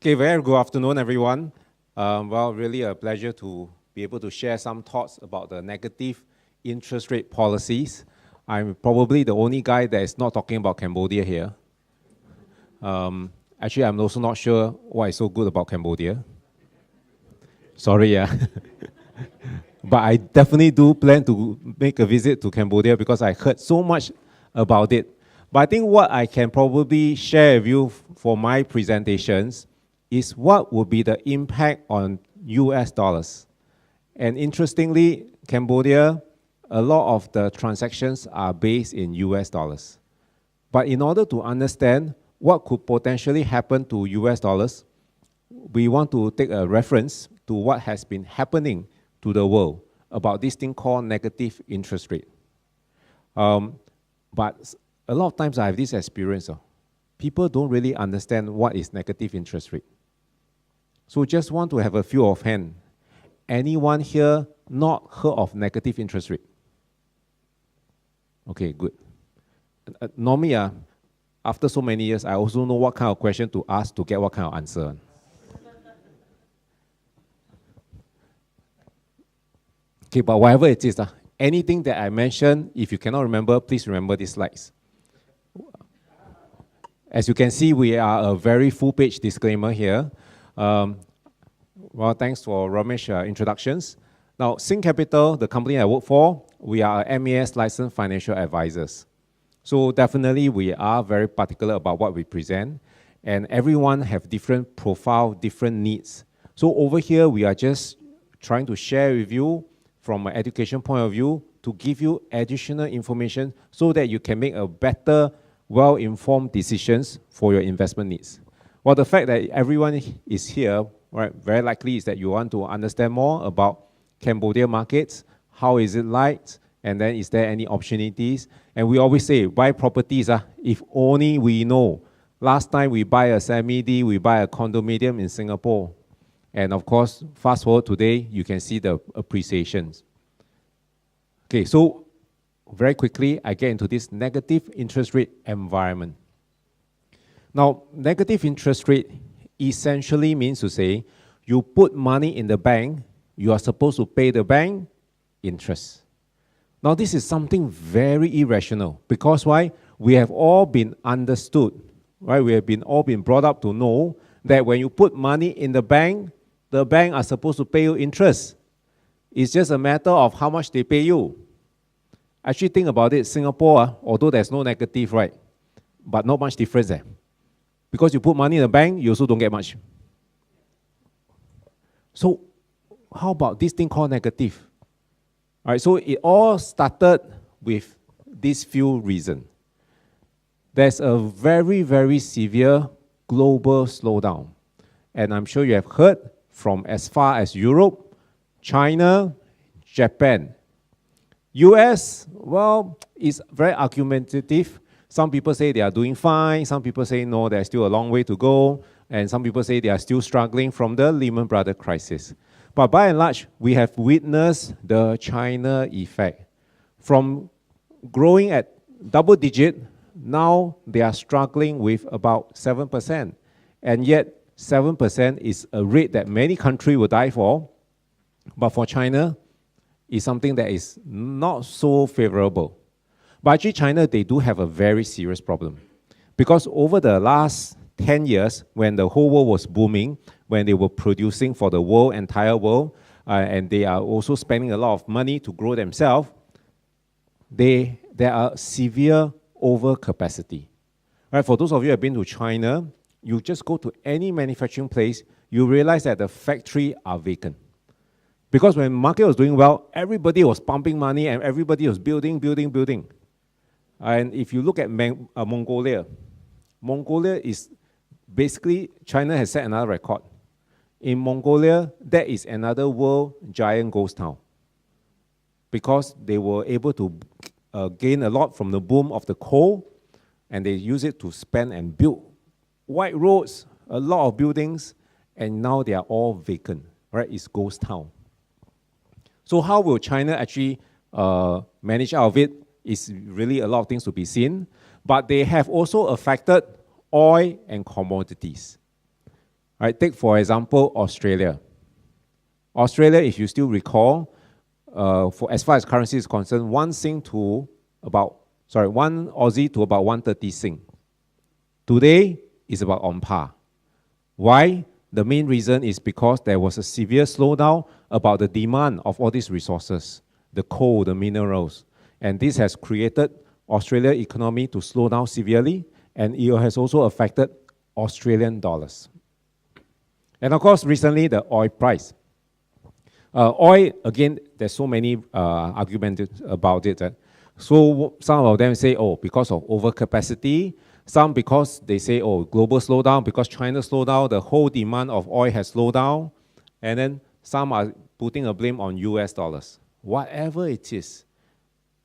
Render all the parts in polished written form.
Okay, very good afternoon, everyone. Well, really a pleasure to be able to share some thoughts about the negative interest rate policies. I'm probably the only guy that is not talking about Cambodia here. Actually, I'm also not sure what is so good about Cambodia. Sorry, yeah. But I definitely do plan to make a visit to Cambodia because I heard so much about it. But I think what I can probably share with you for my presentations is what would be the impact on US dollars. And interestingly, Cambodia, a lot of the transactions are based in US dollars. But in order to understand what could potentially happen to US dollars, we want to take a reference to what has been happening to the world about this thing called negative interest rate. But a lot of times I have this experience. People don't really understand what is negative interest rate. So just want to have a few of hand. Anyone here not heard of negative interest rate? Okay, good. Normally, after so many years, I also know what kind of question to ask to get what kind of answer. Okay, but whatever it is, anything that I mentioned, if you cannot remember, please remember these slides. As you can see, we are a very full-page disclaimer here. Well, thanks for Ramesh introductions. Now, Sing Capital, the company I work for, we are MAS licensed financial advisors. So definitely we are very particular about what we present, and everyone have different profile, different needs. So over here, we are just trying to share with you from an education point of view to give you additional information so that you can make a better, well-informed decisions for your investment needs. Well, the fact that everyone is here, right, very likely is that you want to understand more about Cambodia markets, how is it like, and then is there any opportunities? And we always say, buy properties, if only we know. Last time we buy a semi-D, we buy a condominium in Singapore. And of course, fast forward today, you can see the appreciations. Okay, so very quickly, I get into this negative interest rate environment. Now, negative interest rate essentially means to say, you put money in the bank, you are supposed to pay the bank interest. Now, this is something very irrational because why? We have all been understood, right? We have all been brought up to know that when you put money in the bank are supposed to pay you interest. It's just a matter of how much they pay you. Actually, think about it. Singapore, although there's no negative, right? But not much difference there. Because you put money in the bank, you also don't get much. So, how about this thing called negative? All right, so it all started with these few reasons. There's a very, very severe global slowdown. And I'm sure you have heard from as far as Europe, China, Japan. US, well, it's very argumentative. Some people say they are doing fine. Some people say, no, there's still a long way to go. And some people say they are still struggling from the Lehman Brothers crisis. But by and large, we have witnessed the China effect. From growing at double digit, now they are struggling with about 7%. And yet, 7% is a rate that many countries will die for. But for China, it's something that is not so favorable. But actually, China, they do have a very serious problem. Because over the last 10 years, when the whole world was booming, when they were producing for the world, entire world, and they are also spending a lot of money to grow themselves, there are severe overcapacity. Right, for those of you who have been to China, you just go to any manufacturing place, you realize that the factories are vacant. Because when the market was doing well, everybody was pumping money and everybody was building. And if you look at Mongolia, Mongolia is basically, China has set another record. In Mongolia, that is another world giant ghost town. Because they were able to gain a lot from the boom of the coal, and they use it to spend and build wide roads, a lot of buildings, and now they are all vacant, right? It's ghost town. So how will China actually manage out of it? Is really a lot of things to be seen. But they have also affected oil and commodities. Right, take for example Australia. Australia, if you still recall, for as far as currency is concerned, one Aussie to about 130 Sing. Today is about on par. Why? The main reason is because there was a severe slowdown about the demand of all these resources, the coal, the minerals, and this has created Australia's economy to slow down severely, and it has also affected Australian dollars. And of course, recently the oil price. Oil, again, there's so many arguments about it. So some of them say, oh, because of overcapacity. Some because they say, oh, global slowdown, because China slowed down, the whole demand of oil has slowed down. And then some are putting a blame on US dollars. Whatever it is,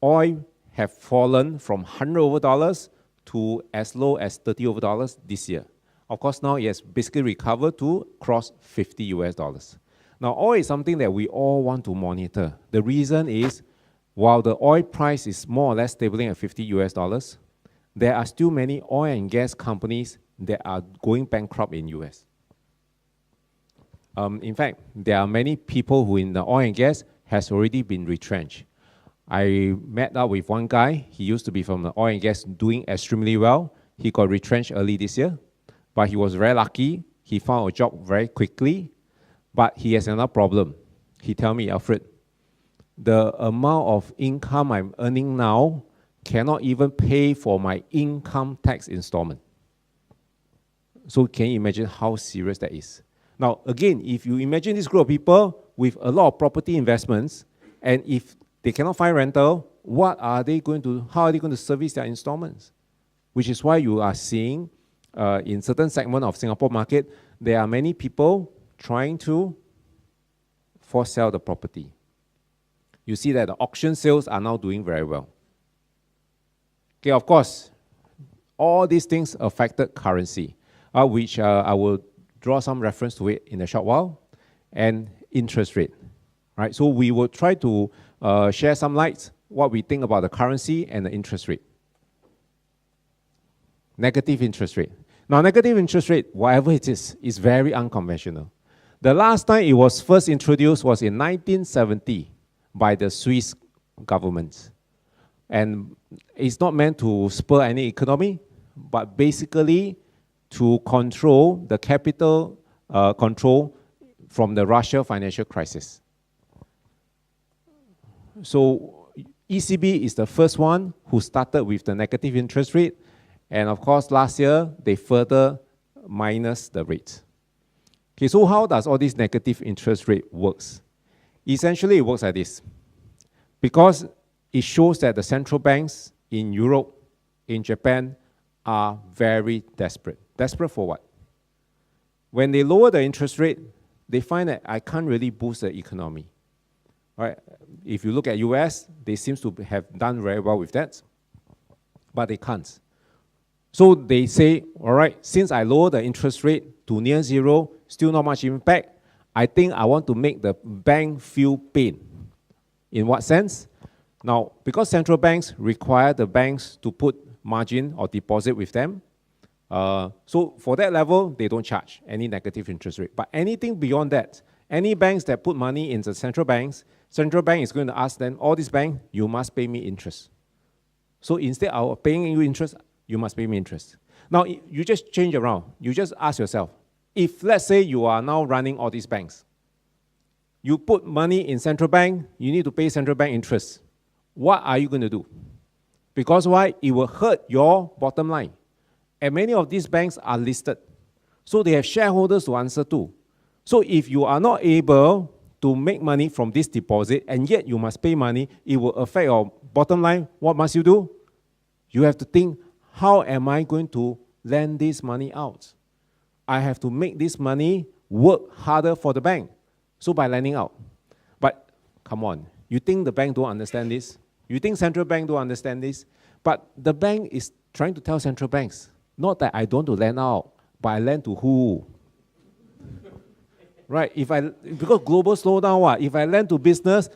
oil have fallen from $100 over to as low as $30 over this year. Of course, now it has basically recovered to cross 50 US dollars. Now, oil is something that we all want to monitor. The reason is, while the oil price is more or less stable at 50 US dollars, there are still many oil and gas companies that are going bankrupt in US. In fact, there are many people who in the oil and gas has already been retrenched. I met up with one guy. He used to be from the oil and gas doing extremely well. He got retrenched early this year, but he was very lucky. He found a job very quickly, but he has another problem. He told me, Alfred, the amount of income I'm earning now cannot even pay for my income tax installment. So can you imagine how serious that is? Now, again, if you imagine this group of people with a lot of property investments, and if they cannot find rental, how are they going to service their installments? Which is why you are seeing in certain segment of Singapore market, there are many people trying to force sell the property. You see that the auction sales are now doing very well. Okay, of course, all these things affected currency, which I will draw some reference to it in a short while, and interest rate. Right, so we will try to share some lights, what we think about the currency and the interest rate. Negative interest rate. Now, negative interest rate, whatever it is very unconventional. The last time it was first introduced was in 1970 by the Swiss government. And it's not meant to spur any economy, but basically to control the capital control from the Russia financial crisis. So ECB is the first one who started with the negative interest rate. And of course, last year, they further minus the rate. Okay, so how does all this negative interest rate works? Essentially, it works like this. Because it shows that the central banks in Europe, in Japan, are very desperate. Desperate for what? When they lower the interest rate, they find that I can't really boost the economy. Right? If you look at US, they seem to have done very well with that, but they can't. So they say, all right, since I lower the interest rate to near zero, still not much impact, I think I want to make the bank feel pain. In what sense? Now, because central banks require the banks to put margin or deposit with them, so for that level, they don't charge any negative interest rate. But anything beyond that, any banks that put money in the central bank is going to ask them, all these banks, you must pay me interest. So instead of paying you interest, you must pay me interest. Now, you just change around. You just ask yourself, if let's say you are now running all these banks, you put money in central bank, you need to pay central bank interest. What are you going to do? Because why? It will hurt your bottom line. And many of these banks are listed. So they have shareholders to answer to. So if you are not able to make money from this deposit, and yet you must pay money, it will affect your bottom line. What must you do? You have to think, how am I going to lend this money out? I have to make this money work harder for the bank. So by lending out. But come on, you think the bank don't understand this? You think central bank don't understand this? But the bank is trying to tell central banks, not that I don't want to lend out, but I lend to who? Right? Because global slowdown, what? If I lend to business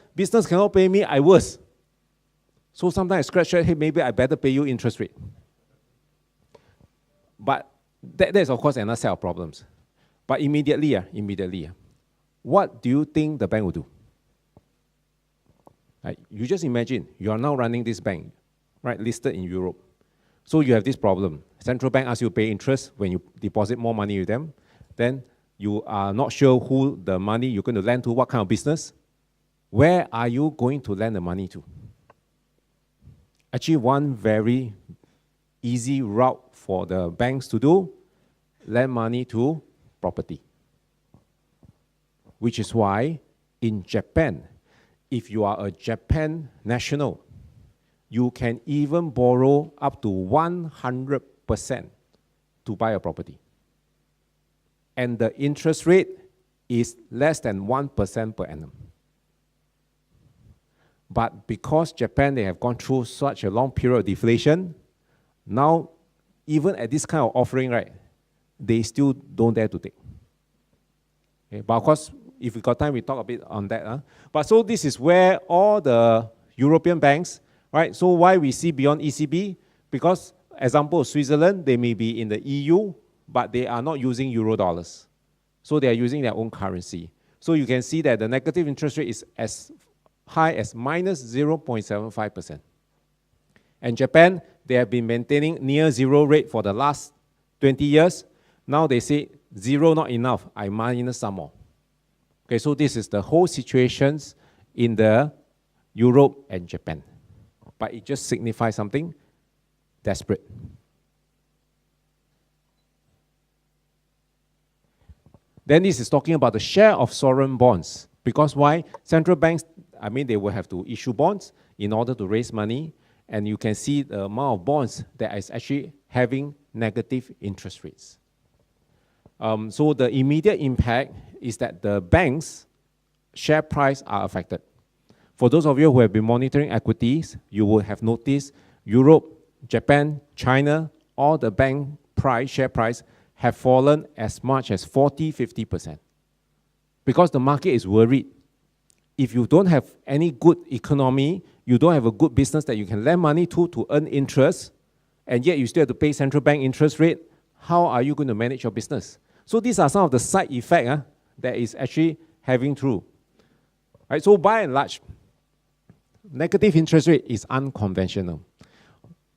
cannot pay me, I worse. So sometimes I scratch your head, maybe I better pay you interest rate. But that is, of course, another set of problems. But immediately, what do you think the bank will do? Right? You just imagine, you are now running this bank, right, listed in Europe. So you have this problem. Central bank asks you to pay interest when you deposit more money with them. Then you are not sure who the money you're going to lend to, what kind of business. Where are you going to lend the money to? Actually, one very easy route for the banks to do, lend money to property. Which is why in Japan, if you are a Japan national, you can even borrow up to 100% to buy a property. And the interest rate is less than 1% per annum. But because Japan, they have gone through such a long period of deflation, now even at this kind of offering, right, they still don't dare to take. Okay, but of course, if we got time, we talk a bit on that. But so this is where all the European banks, right? So why we see beyond ECB? Because, example, Switzerland, they may be in the EU, but they are not using euro dollars. So they are using their own currency. So you can see that the negative interest rate is as high as minus 0.75%. And Japan, they have been maintaining near zero rate for the last 20 years. Now they say zero not enough, I minus some more. Okay, so this is the whole situations in the Europe and Japan. But it just signifies something desperate. Then this is talking about the share of sovereign bonds. Because why? Central banks, I mean, they will have to issue bonds in order to raise money. And you can see the amount of bonds that is actually having negative interest rates. So the immediate impact is that the banks' share price are affected. For those of you who have been monitoring equities, you will have noticed Europe, Japan, China, all the bank price, share price have fallen as much as 40–50%. Because the market is worried. If you don't have any good economy, you don't have a good business that you can lend money to earn interest, and yet you still have to pay central bank interest rate, how are you going to manage your business? So these are some of the side effects that is actually having through. Right, so by and large, negative interest rate is unconventional.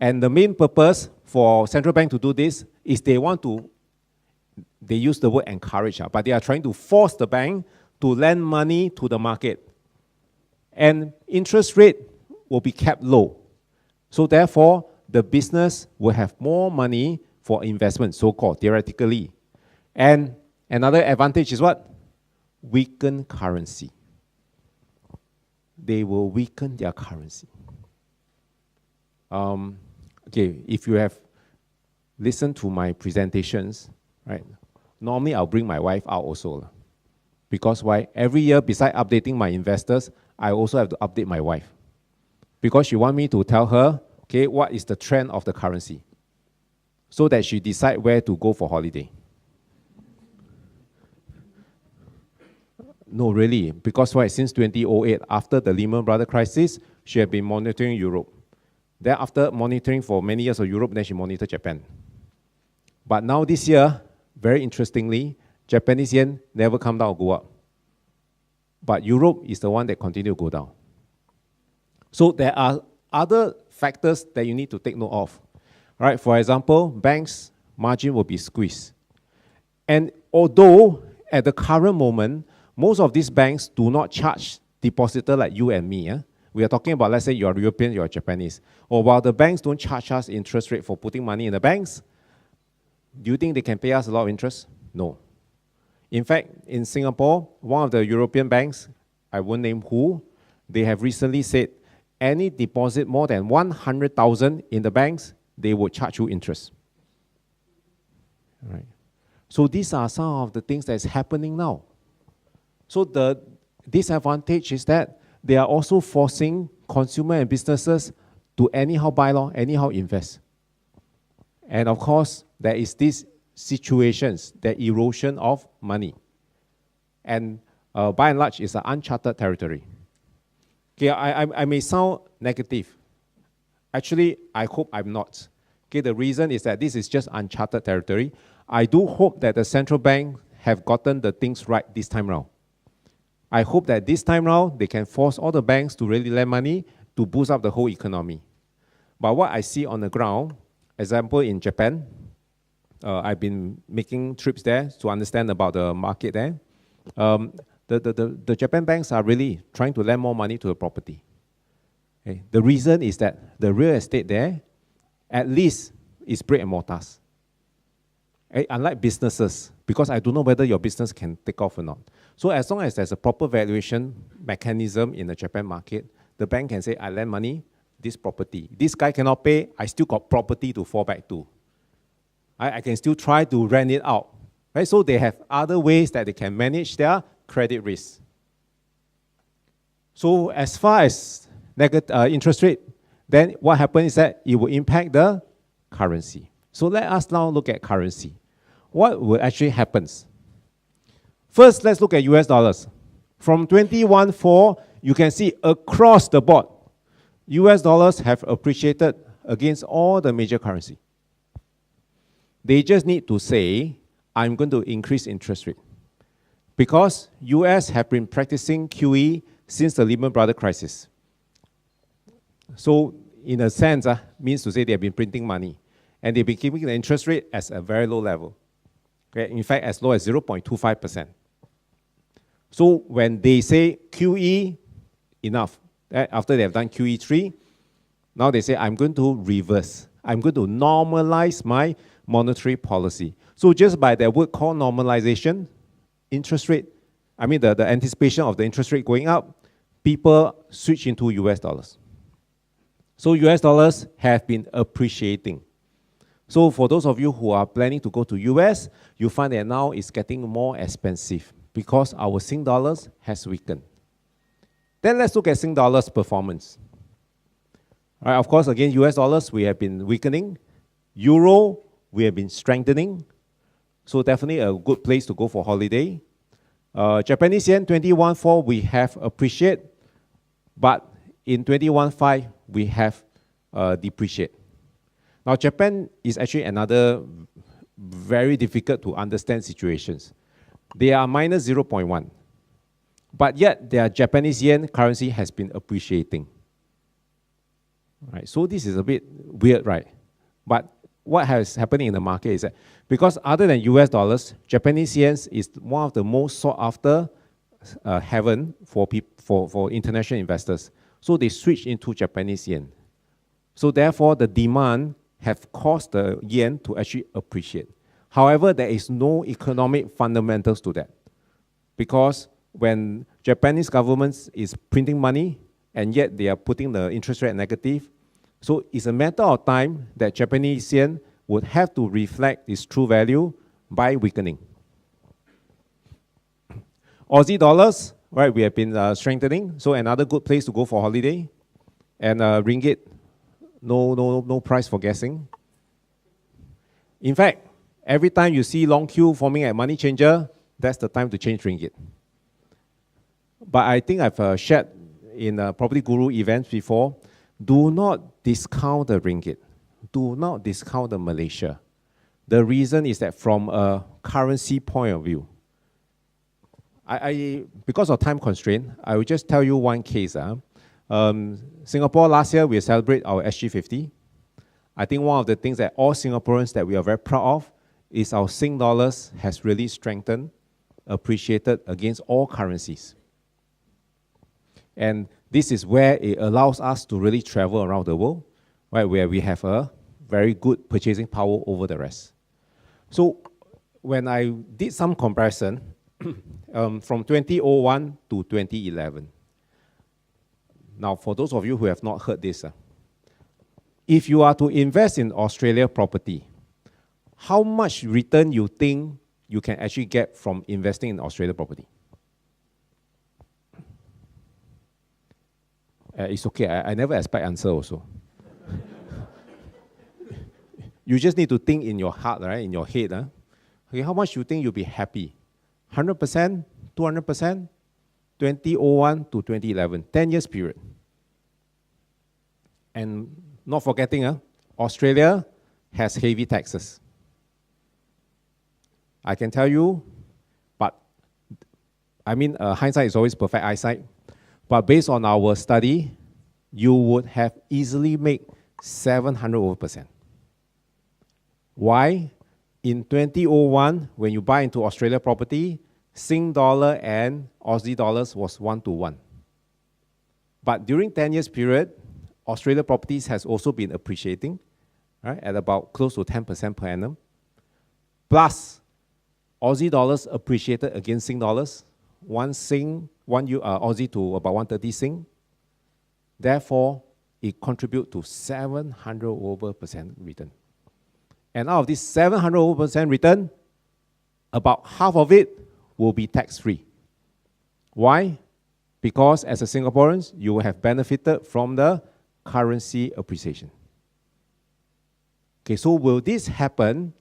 And the main purpose for central bank to do this is they use the word encourage, but they are trying to force the bank to lend money to the market. And interest rate will be kept low. So therefore, the business will have more money for investment, so-called, theoretically. And another advantage is what? Weaken currency. They will weaken their currency. Okay, if you have listened to my presentations, right? Normally, I'll bring my wife out also. Because why? Every year, besides updating my investors, I also have to update my wife. Because she wants me to tell her, okay, what is the trend of the currency, so that she decide where to go for holiday. No, really, because why? Since 2008, after the Lehman Brothers crisis, she had been monitoring Europe. Then after monitoring for many years of Europe, then she monitored Japan. But now this year, very interestingly, Japanese yen never come down or go up. But Europe is the one that continue to go down. So there are other factors that you need to take note of. Right? For example, banks' margin will be squeezed. And although at the current moment, most of these banks do not charge depositor like you and me. We are talking about, let's say you're European, you're Japanese. Or while the banks don't charge us interest rate for putting money in the banks, do you think they can pay us a lot of interest? No. In fact, in Singapore, one of the European banks, I won't name who, they have recently said any deposit more than 100,000 in the banks, they will charge you interest. Right. So these are some of the things that is happening now. So the disadvantage is that they are also forcing consumer and businesses to anyhow buy, anyhow invest. And of course, there is these situations, the erosion of money. And by and large, it's an uncharted territory. Okay, I may sound negative. Actually, I hope I'm not. Okay, the reason is that this is just uncharted territory. I do hope that the central bank have gotten the things right this time round. I hope that this time round, they can force all the banks to really lend money to boost up the whole economy. But what I see on the ground, example in Japan, I've been making trips there to understand about the market there. The Japan banks are really trying to lend more money to the property. Okay. The reason is that the real estate there, at least, is brick and mortars. Okay. Unlike businesses, because I don't know whether your business can take off or not. So as long as there's a proper valuation mechanism in the Japan market, the bank can say, I lend money, this property. This guy cannot pay, I still got property to fall back to. I can still try to rent it out. Right? So they have other ways that they can manage their credit risk. So as far as interest rate, then what happens is that it will impact the currency. So let us now look at currency. What will actually happen? First, let's look at US dollars. From 21.4, you can see across the board, US dollars have appreciated against all the major currency. They just need to say, I'm going to increase interest rate. Because US have been practicing QE since the Lehman Brothers crisis. So in a sense, means to say they have been printing money. And they've been keeping the interest rate at a very low level. Okay? In fact, as low as 0.25%. So when they say QE, enough. After they have done QE3, now they say, I'm going to reverse. I'm going to normalize my monetary policy. So just by that word called normalization, interest rate, the anticipation of the interest rate going up, people switch into US dollars. So US dollars have been appreciating. So for those of you who are planning to go to US, you find that now it's getting more expensive because our Sing dollars has weakened. Then let's look at Sing dollars performance. All right, of course, again, US dollars, we have been weakening. Euro, we have been strengthening. So definitely a good place to go for holiday. Japanese yen, 21.4, we have appreciate. But in 21.5, we have depreciate. Now, Japan is actually another very difficult to understand situations. They are minus 0.1. But yet, their Japanese yen currency has been appreciating. Right, so this is a bit weird, right? But what has happening in the market is that because other than US dollars, Japanese yen is one of the most sought after haven for international investors. So they switch into Japanese yen. So therefore, the demand have caused the yen to actually appreciate. However, there is no economic fundamentals to that. Because when Japanese government is printing money, and yet they are putting the interest rate negative, so it's a matter of time that Japanese yen would have to reflect its true value by weakening. Aussie dollars, right, we have been strengthening, so another good place to go for holiday. And ringgit, no price for guessing. In fact, every time you see long queue forming at money changer, that's the time to change ringgit. But I think I've shared in Property Guru events before, do not discount the ringgit. Do not discount the Malaysia. The reason is that from a currency point of view, because of time constraint, I will just tell you one case. Singapore, last year, we celebrate our SG50. I think one of the things that all Singaporeans that we are very proud of is our Sing dollars has really strengthened, appreciated against all currencies. And this is where it allows us to really travel around the world, right, where we have a very good purchasing power over the rest. So when I did some comparison from 2001 to 2011, now for those of you who have not heard this, if you are to invest in Australia property, how much return you think you can actually get from investing in Australia property? It's okay, I never expect answer also. You just need to think in your heart, right, in your head. Okay, how much you think you'll be happy? 100%, 200%, 2001 to 2011, 10 years period. And not forgetting, Australia has heavy taxes. I can tell you, I mean, hindsight is always perfect eyesight. But based on our study, you would have easily made 700%. Why? In 2001, when you buy into Australia property, Sing dollar and Aussie dollars was 1-to-1. But during 10 years period, Australia properties has also been appreciating, right, at about close to 10% per annum. Plus, Aussie dollars appreciated against Sing dollars, one Aussie to about 130 Sing. Therefore, it contributes to 700% return. And out of this 700% return, about half of it will be tax-free. Why? Because as a Singaporean, you will have benefited from the currency appreciation. Okay, so will this happen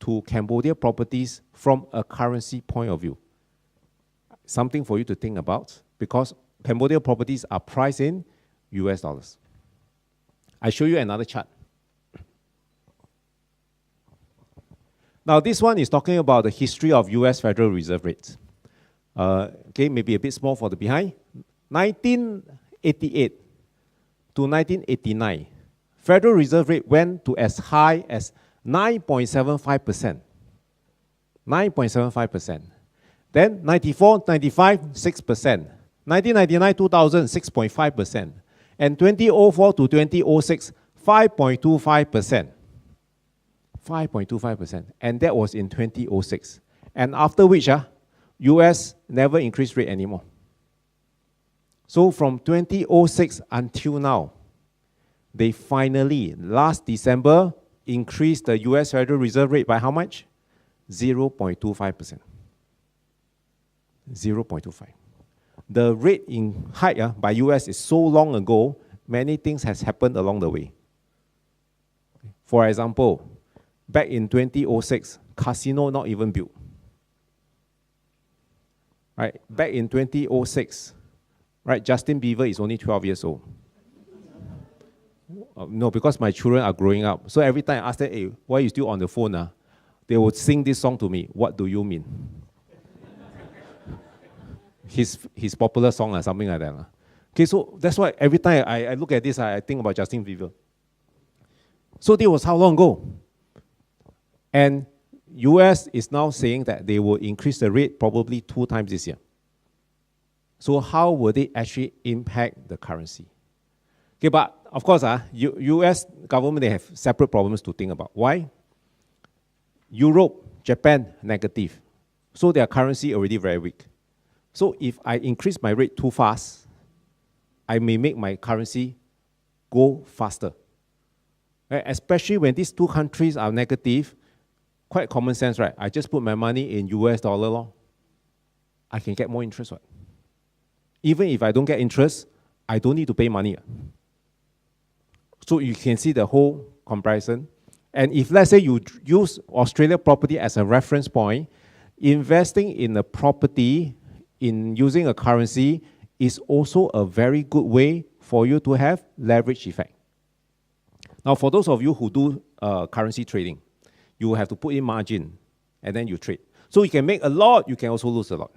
to Cambodia properties from a currency point of view? Something for you to think about, because Cambodia properties are priced in US dollars. I show you another chart. Now, this one is talking about the history of US Federal Reserve rates. Okay, maybe a bit small for the behind. 1988 to 1989, Federal Reserve rate went to as high as 9.75%. 9.75%. Then 94, 95, 6%. 1999, 2000, 6.5%. And 2004 to 2006, 5.25%. 5.25%. And that was in 2006. And after which, US never increased rate anymore. So from 2006 until now, they finally, last December, increased the US Federal Reserve rate by how much? 0.25%. 0.25. The rate in hike by US is so long ago, many things has happened along the way. For example, back in 2006, casino not even built. Right, back in 2006, right, Justin Bieber is only 12 years old. No, because my children are growing up. So every time I ask them, hey, why are you still on the phone? They would sing this song to me. What do you mean? his popular song, something like that. Okay, so that's why every time I look at this, I think about Justin Bieber. So this was how long ago? And US is now saying that they will increase the rate probably 2 times this year. So how will it actually impact the currency? Okay, but of course, US government, they have separate problems to think about. Why? Europe, Japan, negative. So their currency already very weak. So if I increase my rate too fast, I may make my currency go faster. Right? Especially when these 2 countries are negative, quite common sense, right? I just put my money in US dollar, I can get more interest, right? Even if I don't get interest, I don't need to pay money. So you can see the whole comparison. And if let's say you use Australia property as a reference point, investing in a property in using a currency is also a very good way for you to have leverage effect. Now, for those of you who do currency trading, you have to put in margin, and then you trade. So you can make a lot, you can also lose a lot.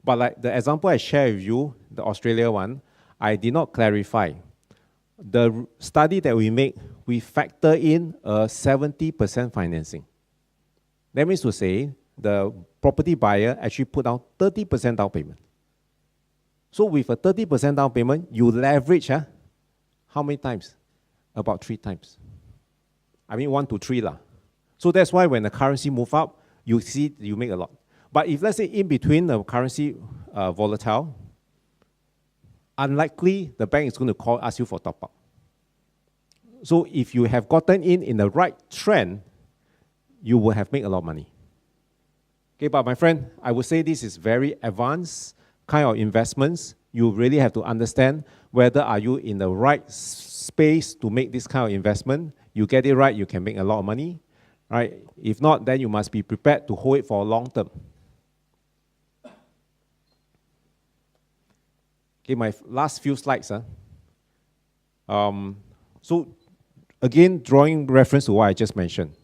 But like the example I shared with you, the Australia one, I did not clarify. The study that we make, we factor in a 70% financing. That means to say, the property buyer actually put down 30% down payment. So with a 30% down payment, you leverage how many times? About 3 times. I mean 1 to 3 lah. So that's why when the currency move up, you see you make a lot. But if let's say in between the currency volatile, unlikely the bank is going to ask you for top up. So if you have gotten in the right trend, you will have made a lot of money. Okay, but my friend, I would say this is very advanced kind of investments. You really have to understand whether are you in the right space to make this kind of investment. You get it right, you can make a lot of money. Right? If not, then you must be prepared to hold it for a long term. Okay, my last few slides. So again, drawing reference to what I just mentioned.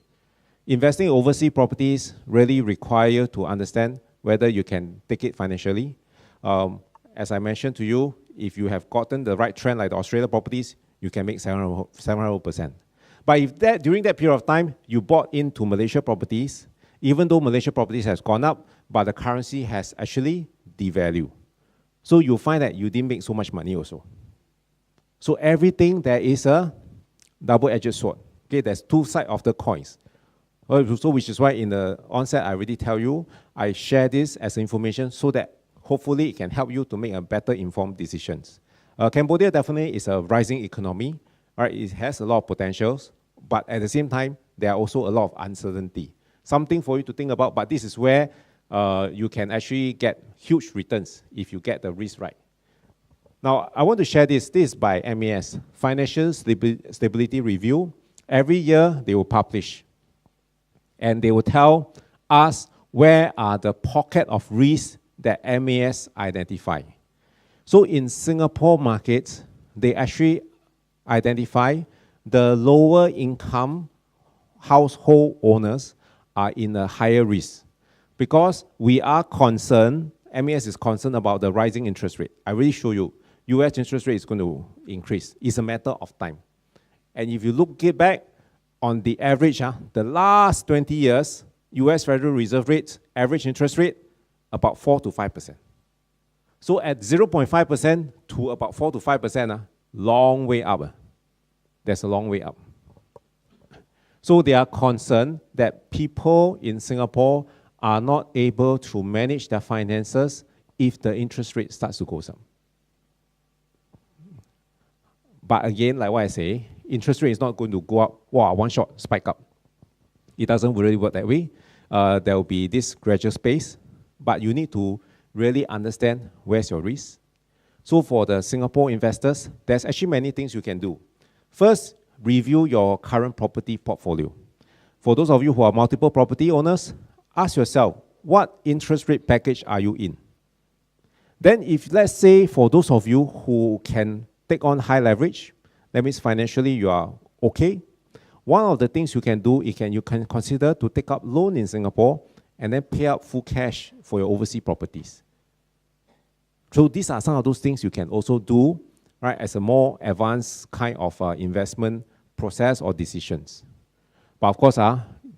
Investing in overseas properties really require to understand whether you can take it financially. As I mentioned to you, if you have gotten the right trend like the Australia properties, you can make 700%. But if during that period of time, you bought into Malaysia properties, even though Malaysia properties has gone up, but the currency has actually devalued. So you'll find that you didn't make so much money also. So everything, there is a double-edged sword. Okay, there's two sides of the coins. So which is why in the onset, I already tell you, I share this as information so that hopefully it can help you to make a better informed decisions. Cambodia definitely is a rising economy. Right? It has a lot of potentials, but at the same time, there are also a lot of uncertainty. Something for you to think about, but this is where you can actually get huge returns if you get the risk right. Now, I want to share this. This is by MAS, Financial Stability Review. Every year, they will publish. And they will tell us where are the pocket of risk that MAS identify. So in Singapore markets, they actually identify the lower income household owners are in a higher risk. Because we are concerned, MAS is concerned about the rising interest rate. I already show you, US interest rate is going to increase. It's a matter of time. And if you look back on the average, the last 20 years, US Federal Reserve rates, average interest rate, about 4 to 5%. So at 0.5% to about 4 to 5%, long way up. There's a long way up. So they are concerned that people in Singapore are not able to manage their finances if the interest rate starts to go up. But again, like what I say, interest rate is not going to go up, wow, one shot, spike up. It doesn't really work that way. There will be this gradual space, but you need to really understand where's your risk. So for the Singapore investors, there's actually many things you can do. First, review your current property portfolio. For those of you who are multiple property owners, ask yourself, what interest rate package are you in? Then if, let's say, for those of you who can take on high leverage, that means financially you are okay, one of the things you can do is you can consider to take up loan in Singapore and then pay out full cash for your overseas properties. So these are some of those things you can also do, right, as a more advanced kind of investment process or decisions. But of course,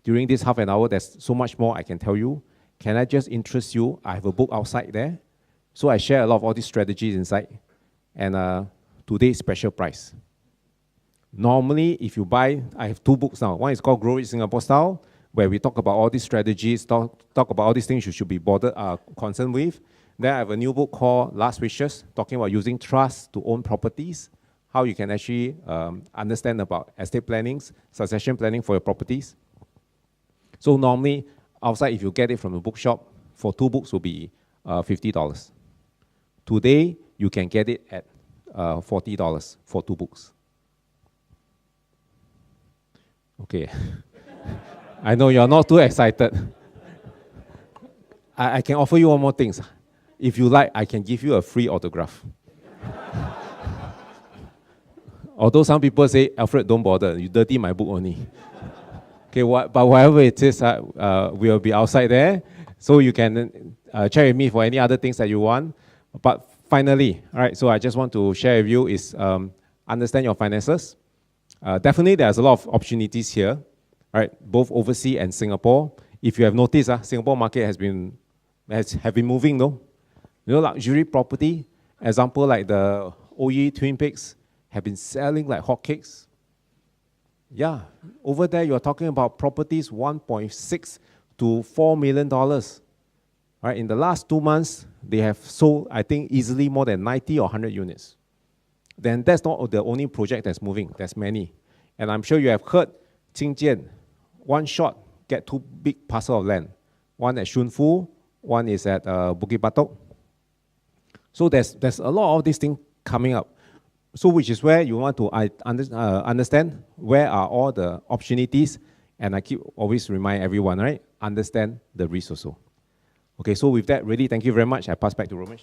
during this half an hour, there's so much more I can tell you. Can I just interest you? I have a book outside there. So I share a lot of all these strategies inside. And today's special price. Normally, if you buy, I have two books now. One is called Grow Rich Singapore Style, where we talk about all these strategies, talk about all these things you should be concerned with. Then I have a new book called Last Wishes, talking about using trust to own properties, how you can actually understand about estate plannings, succession planning for your properties. So normally, outside, if you get it from the bookshop, for two books will be $50. Today, you can get it at $40 for two books. Okay. I know you're not too excited. I can offer you one more thing. If you like, I can give you a free autograph. Although some people say, Alfred, don't bother, you dirty my book only. Okay, but whatever it is, we'll be outside there, so you can check with me for any other things that you want. But finally, all right, so I just want to share with you is understand your finances. Definitely, there's a lot of opportunities here, right? Both overseas and Singapore. If you have noticed, Singapore market have been moving, no? You know, luxury property, example like the OE Twin Peaks, have been selling like hotcakes. Yeah, over there you're talking about properties $1.6 to $4 million. Right, in the last 2 months, they have sold, I think, easily more than 90 or 100 units. Then that's not the only project that's moving. There's many. And I'm sure you have heard Qingjian, one shot, get two big parcels of land. One at Shunfu, one is at Bukit Batok. So there's a lot of these things coming up. So which is where you want to understand where are all the opportunities. And I keep always remind everyone, right? Understand the risk also. Okay, so with that, really, thank you very much. I pass back to Ramesh.